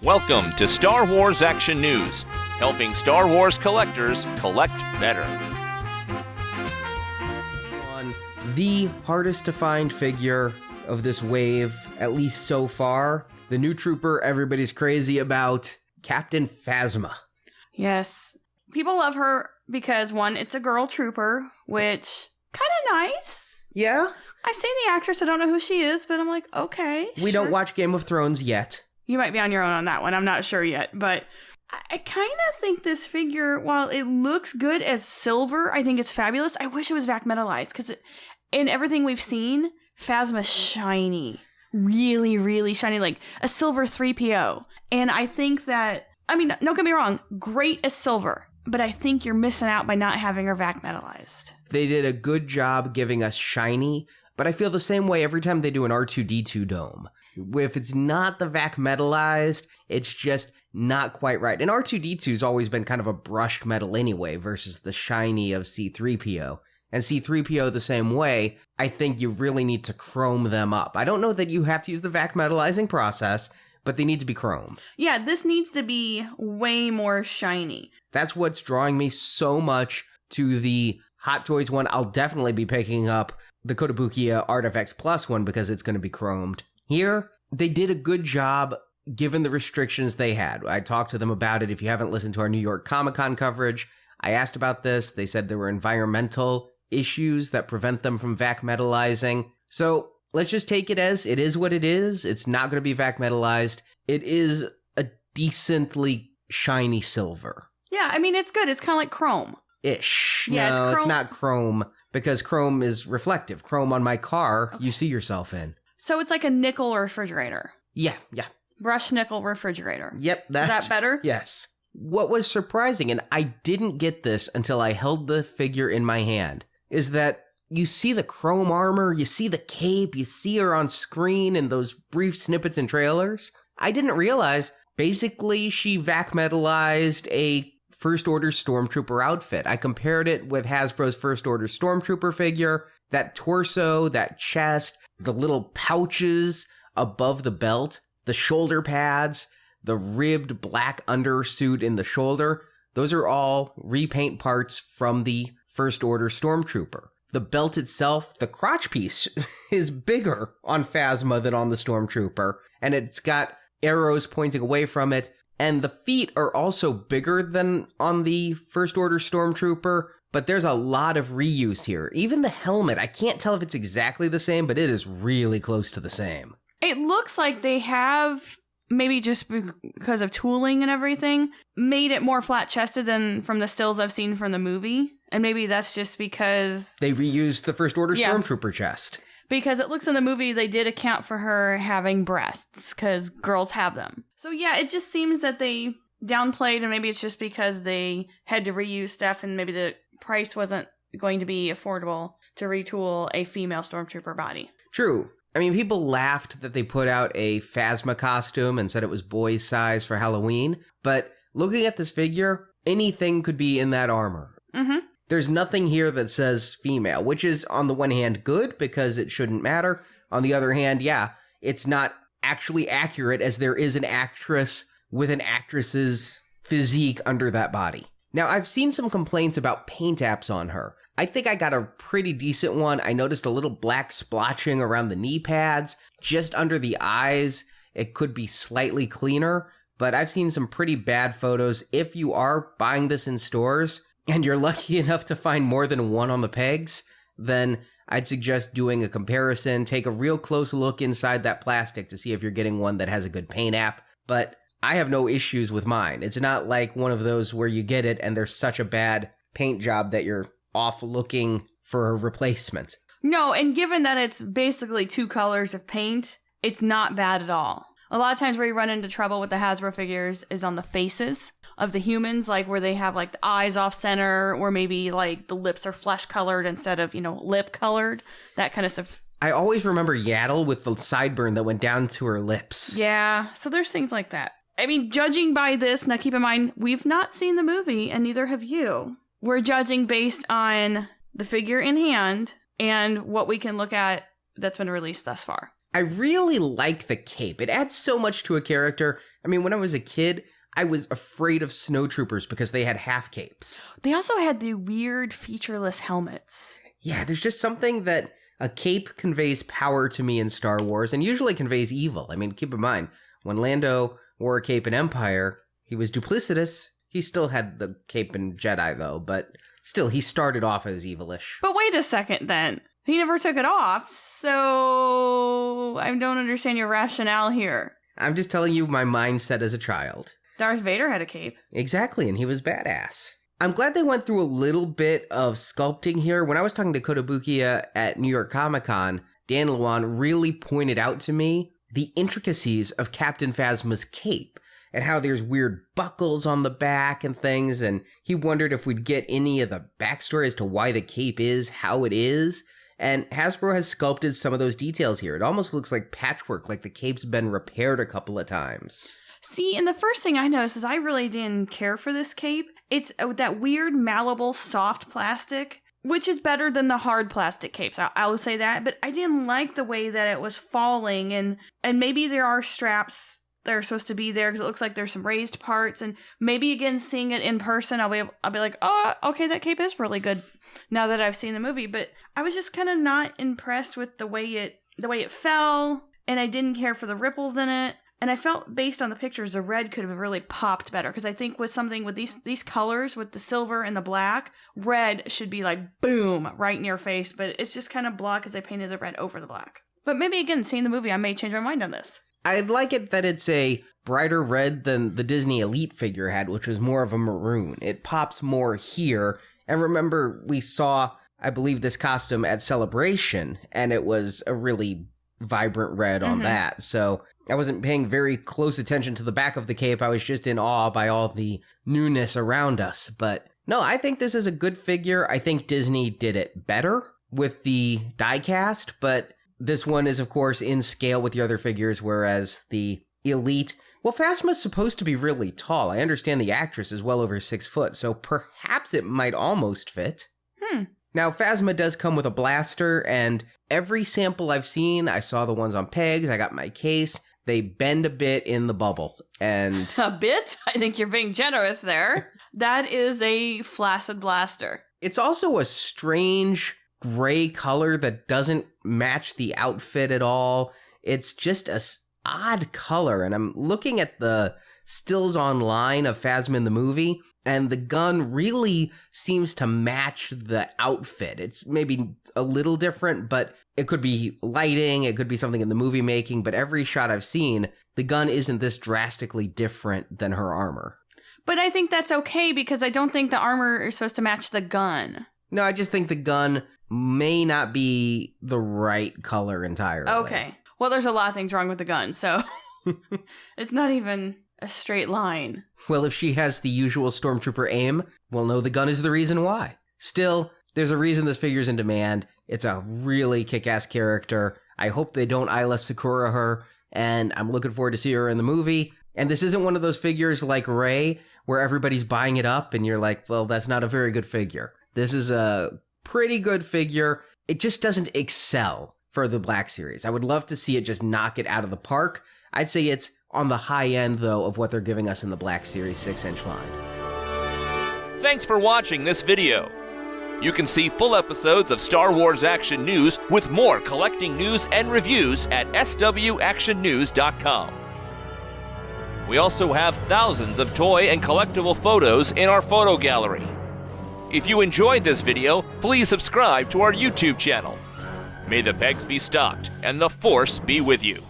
Welcome to Star Wars Action News, helping Star Wars collectors collect better. On the hardest to find figure of this wave, at least so far, the new trooper everybody's crazy about, Captain Phasma. Yes. People love her because, one, it's a girl trooper, which kind of nice. Yeah? I've seen the actress. I don't know who she is, but I'm like, okay. We don't watch Game of Thrones yet. You might be on your own on that one. I'm not sure yet. But I kind of think this figure, while it looks good as silver, I think it's fabulous. I wish it was back metallized because in everything we've seen, Phasma's shiny. Really, really shiny. Like a silver 3PO. And I think that, I mean, don't get me wrong, great as silver. But I think you're missing out by not having her vac metallized. They did a good job giving us shiny, but I feel the same way every time they do an R2-D2 dome. If it's not the vac metallized, it's just not quite right. And R2-D2's always been kind of a brushed metal anyway versus the shiny of C-3PO. And C-3PO the same way, I think you really need to chrome them up. I don't know that you have to use the vac metallizing process, but they need to be chromed. Yeah, this needs to be way more shiny. That's what's drawing me so much to the Hot Toys one. I'll definitely be picking up the Kotobukiya Artifacts Plus one because it's going to be chromed. Here, they did a good job given the restrictions they had. I talked to them about it. If you haven't listened to our New York Comic-Con coverage, I asked about this. They said there were environmental issues that prevent them from vac metallizing. So let's just take it as it is what it is. It's not going to be vac metallized. It is a decently shiny silver. Yeah, I mean, it's good. It's kind of like chrome. Ish. Yeah, no, it's it's not chrome because chrome is reflective. Chrome on my car, you see yourself in. So it's like a nickel refrigerator. Yeah. Brushed nickel refrigerator. Yep. Is that better? Yes. What was surprising, and I didn't get this until I held the figure in my hand, is that you see the chrome armor, you see the cape, you see her on screen in those brief snippets and trailers. I didn't realize, basically, she vac metallized a First Order Stormtrooper outfit. I compared it with Hasbro's First Order Stormtrooper figure. That torso, that chest, the little pouches above the belt, the shoulder pads, the ribbed black undersuit in the shoulder, those are all repaint parts from the First Order Stormtrooper. The belt itself, the crotch piece, is bigger on Phasma than on the Stormtrooper, and it's got arrows pointing away from it, and the feet are also bigger than on the First Order Stormtrooper, but there's a lot of reuse here. Even the helmet, I can't tell if it's exactly the same, but it is really close to the same. It looks like they have, maybe just because of tooling and everything, made it more flat-chested than from the stills I've seen from the movie. And maybe that's just because they reused the First Order Stormtrooper chest. Because it looks in the movie they did account for her having breasts, because girls have them. So yeah, it just seems that they downplayed, and maybe it's just because they had to reuse stuff, and maybe the price wasn't going to be affordable to retool a female Stormtrooper body. True. I mean, people laughed that they put out a Phasma costume and said it was boys' size for Halloween, but looking at this figure, anything could be in that armor. Mm-hmm. There's nothing here that says female, which is on the one hand good because it shouldn't matter. On the other hand, yeah, it's not actually accurate as there is an actress with an actress's physique under that body. Now, I've seen some complaints about paint apps on her. I think I got a pretty decent one. I noticed a little black splotching around the knee pads, just under the eyes. It could be slightly cleaner, but I've seen some pretty bad photos. If you are buying this in stores, and you're lucky enough to find more than one on the pegs, then I'd suggest doing a comparison. Take a real close look inside that plastic to see if you're getting one that has a good paint app. But I have no issues with mine. It's not like one of those where you get it and there's such a bad paint job that you're off looking for a replacement. No, and given that it's basically two colors of paint, it's not bad at all. A lot of times where you run into trouble with the Hasbro figures is on the faces of the humans, like where they have like the eyes off center, or maybe like the lips are flesh colored instead of, lip colored, that kind of stuff. I always remember Yaddle with the sideburn that went down to her lips. Yeah, so there's things like that. I mean, judging by this, now keep in mind, we've not seen the movie and neither have you. We're judging based on the figure in hand and what we can look at that's been released thus far. I really like the cape. It adds so much to a character. I mean, when I was a kid, I was afraid of snowtroopers because they had half capes. They also had the weird featureless helmets. Yeah, there's just something that a cape conveys power to me in Star Wars and usually conveys evil. I mean, keep in mind, when Lando wore a cape in Empire, he was duplicitous. He still had the cape in Jedi, though, but still, he started off as evilish. But wait a second, then. He never took it off, so I don't understand your rationale here. I'm just telling you my mindset as a child. Darth Vader had a cape. Exactly, and he was badass. I'm glad they went through a little bit of sculpting here. When I was talking to Kotobukiya at New York Comic Con, Dan Lewan really pointed out to me the intricacies of Captain Phasma's cape and how there's weird buckles on the back and things, and he wondered if we'd get any of the backstory as to why the cape is how it is. And Hasbro has sculpted some of those details here. It almost looks like patchwork, like the cape's been repaired a couple of times. See, and the first thing I noticed is I really didn't care for this cape. It's that weird, malleable, soft plastic, which is better than the hard plastic capes. I will say that, but I didn't like the way that it was falling, and maybe there are straps that are supposed to be there because it looks like there's some raised parts, and maybe again seeing it in person, I'll be like, oh, okay, that cape is really good now that I've seen the movie. But I was just kind of not impressed with the way it fell, and I didn't care for the ripples in it. And I felt, based on the pictures, the red could have really popped better. Because I think with something with these colors, with the silver and the black, red should be like, boom, right in your face. But it's just kind of blah because they painted the red over the black. But maybe, again, seeing the movie, I may change my mind on this. I'd like it that it's a brighter red than the Disney Elite figure had, which was more of a maroon. It pops more here. And remember, we saw, I believe, this costume at Celebration, and it was a really vibrant red on that. So I wasn't paying very close attention to the back of the cape. I was just in awe by all the newness around us. But no, I think this is a good figure. I think Disney did it better with the diecast, but this one is, of course, in scale with the other figures, whereas the Elite, well, Phasma's supposed to be really tall. I understand the actress is well over 6 foot, so perhaps it might almost fit. Now, Phasma does come with a blaster, and every sample I've seen, I saw the ones on pegs, I got my case, they bend a bit in the bubble. And a bit? I think you're being generous there. That is a flaccid blaster. It's also a strange gray color that doesn't match the outfit at all. It's just a odd color, and I'm looking at the stills online of Phasma in the movie, and the gun really seems to match the outfit. It's maybe a little different, but it could be lighting, it could be something in the movie making, but every shot I've seen, the gun isn't this drastically different than her armor. But I think that's okay because I don't think the armor is supposed to match the gun. No, I just think the gun may not be the right color entirely. Okay. Well, there's a lot of things wrong with the gun, so it's not even a straight line. Well, if she has the usual Stormtrooper aim, we'll know the gun is the reason why. Still, there's a reason this figure's in demand. It's a really kick-ass character. I hope they don't Isla Sakura her, and I'm looking forward to see her in the movie. And this isn't one of those figures like Rey, where everybody's buying it up, and you're like, well, that's not a very good figure. This is a pretty good figure. It just doesn't excel for the Black Series. I would love to see it just knock it out of the park. I'd say it's on the high end, though, of what they're giving us in the Black Series 6-inch line. Thanks for watching this video. You can see full episodes of Star Wars Action News with more collecting news and reviews at swactionnews.com. We also have thousands of toy and collectible photos in our photo gallery. If you enjoyed this video, please subscribe to our YouTube channel. May the pegs be stocked and the Force be with you.